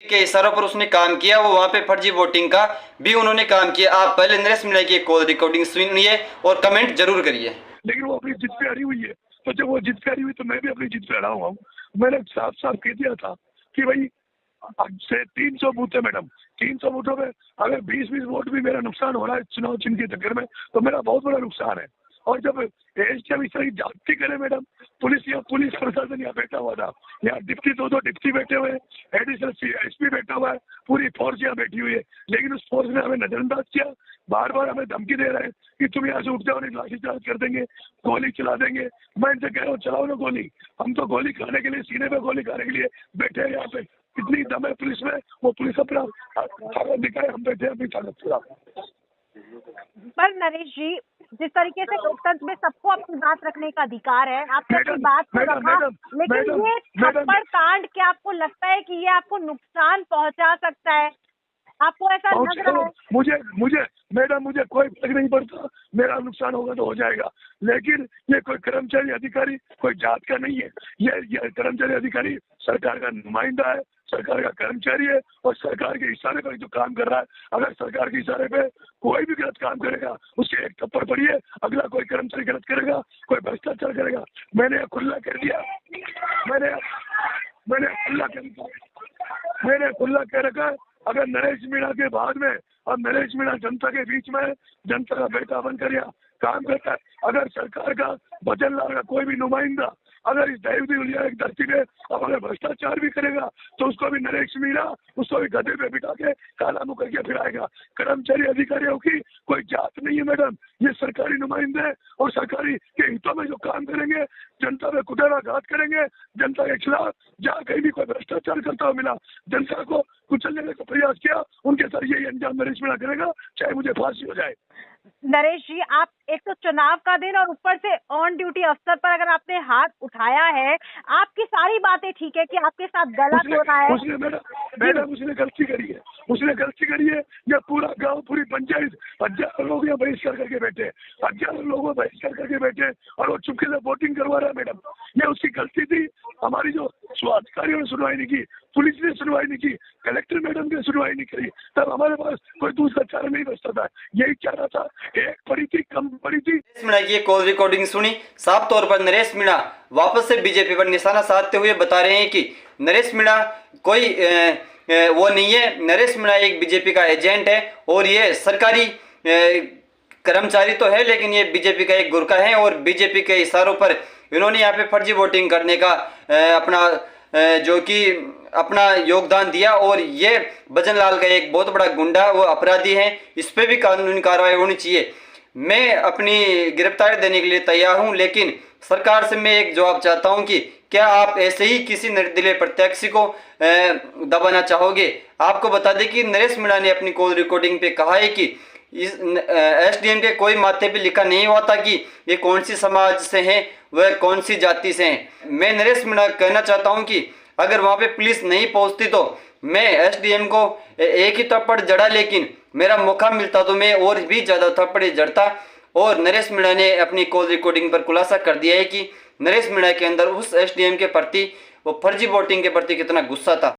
के इशारों पर उसने काम किया, वो वहाँ पे फर्जी वोटिंग का भी उन्होंने काम किया। आप पहले नरेश मीणा की कॉल रिकॉर्डिंग सुनिए और कमेंट जरूर करिए। लेकिन वो अपनी जिद पे अड़ी हुई है, तो जब वो जिद पे अड़ी हुई तो मैं भी अपनी जिद पे अड़ा हुआ हूँ। मैंने साफ साफ कह दिया था कि भाई से 300 बूथ है मैडम, 300 बूथों में अगर 20-20 वोट भी मेरा नुकसान हो रहा है चुनाव चिन्ह के चक्कर में, तो मेरा बहुत बड़ा नुकसान है। और जब एसडीएम इस तरह की जाति करे मैडम, पुलिस प्रशासन यहाँ बैठा हुआ था, यहाँ डिप्टी 2 डिप्टी बैठे हुए हैं, एडिशनल एसपी बैठा हुआ है, पूरी फोर्स यहाँ बैठी हुई है, लेकिन उस फोर्स ने हमें नजरअंदाज किया। बार बार हमें धमकी दे रहे हैं कि तुम यहाँ से उठ जाओ, नहीं लाठीचार्ज कर देंगे, गोली चला देंगे। मैं इनसे कह रहा हूँ चलाओ ना गोली, हम तो गोली खाने के लिए, सीने पे गोली खाने के लिए बैठे हैं यहाँ पे। इतनी दम है पुलिस में, वो पुलिस अपना ताकत दिखाए, हम बैठे अपनी ताकत पूरा। पर नरेश जी, जिस तरीके से लोकतंत्र में सबको अपनी बात रखने का अधिकार है, आपने अपनी बात को रखा, लेकिन ये थप्पड़ कांड क्या आपको लगता है कि ये आपको नुकसान पहुंचा सकता है? आपको ऐसा लग रहा है? मुझे कोई फर्क नहीं पड़ता, मेरा नुकसान होगा तो हो जाएगा, लेकिन ये कोई कर्मचारी अधिकारी कोई जात का नहीं है। ये कर्मचारी अधिकारी सरकार का नुमाइंदा है, सरकार का कर्मचारी है, और सरकार के इशारे पर जो काम कर रहा है। अगर सरकार के इशारे पे कोई भी गलत काम करेगा, उसके एक थप्पड़ पड़िए, अगला कोई कर्मचारी गलत करेगा, कोई भ्रष्टाचार करेगा। मैंने खुला कर दिया, मैंने खुला कह रखा है, अगर नरेश मीणा के बाद में, अब नरेश मीणा जनता के बीच में, जनता का बेटा बनकर यहाँ काम करता है। अगर सरकार का भजन लाल का कोई भी नुमाइंदा अगर इस दैव धरती में अब अगर भ्रष्टाचार भी करेगा, तो उसको भी नरेश मीणा उसको भी गधे पे बिठा के काला मुंह करके फिराएगा। कर्मचारी अधिकारियों की कोई जात नहीं है मैडम, ये सरकारी नुमाइंदे हैं, और सरकारी के हितों में जो काम करेंगे, जनता में कुटाघात करेंगे, जनता के खिलाफ जहाँ कहीं भी कोई भ्रष्टाचार करता हुआ मिला, जनता को कुचलने का प्रयास किया, उनके साथ यही अंजाम नरेश मीणा करेगा, चाहे मुझे फांसी हो जाए। नरेश जी, आप एक तो चुनाव का दिन और ऊपर से ऑन ड्यूटी अफसर पर अगर आपने हाथ उठाया है, आपकी सारी बातें ठीक है कि आपके साथ गलत हो रहा है। उसने गलती करी है। जब पूरा गांव, पूरी पंचायत, 1000 लोग यहाँ बहिष्कार करके बैठे, 1000 लोगों बहिष्कार करके बैठे, और वो चुपके से वोटिंग करवा रहा है मैडम। ये उसकी गलती थी। हमारी जो अधिकारियों ने सुनवाई नहीं की, पुलिस ने सुनवाई नहीं की, कलेक्टर मैडम ने सुनवाई नहीं करी, तब हमारे पास कोई दूसरा चारा नहीं बचता था। यही चारा था, एक पड़ी थी, कम पड़ी थी। नरेश मीणा की कॉल रिकॉर्डिंग सुनी, साफ तौर पर नरेश मीणा वापस से बीजेपी पर निशाना साधते हुए बता रहे हैं कि नरेश मीणा कोई वो नहीं है, नरेश मीणा एक बीजेपी का एजेंट है, और ये सरकारी कर्मचारी तो है, लेकिन ये बीजेपी का एक गुरका है, और बीजेपी के इशारों पर इन्होंने यहाँ पे फर्जी वोटिंग करने का अपना योगदान दिया। और ये भजन लाल का एक बहुत बड़ा गुंडा, वो अपराधी है, इस पर भी कानूनी कार्रवाई होनी चाहिए। मैं अपनी गिरफ्तारी देने के लिए तैयार हूं, लेकिन सरकार से मैं एक जवाब चाहता हूं कि क्या आप ऐसे ही किसी निर्दलीय प्रत्याशी को दबाना चाहोगे? आपको बता दें कि नरेश मीणा ने अपनी कॉल रिकॉर्डिंग पे कहा है कि इस एसडीएम के कोई माथे पे लिखा नहीं हुआ था कि ये कौन सी समाज से हैं, वह कौन सी जाति से हैं। मैं नरेश मीणा कहना चाहता हूं कि अगर वहां पे पुलिस नहीं पहुंचती तो मैं एसडीएम को एक ही थप्पड़ जड़ा, लेकिन मेरा मौका मिलता तो मैं और भी ज्यादा थप्पड़े जड़ता। और नरेश मीणा ने अपनी कॉल रिकॉर्डिंग पर खुलासा कर दिया है कि नरेश मीणा के अंदर उस एसडीएम के प्रति, वो फर्जी वोटिंग के प्रति कितना गुस्सा था।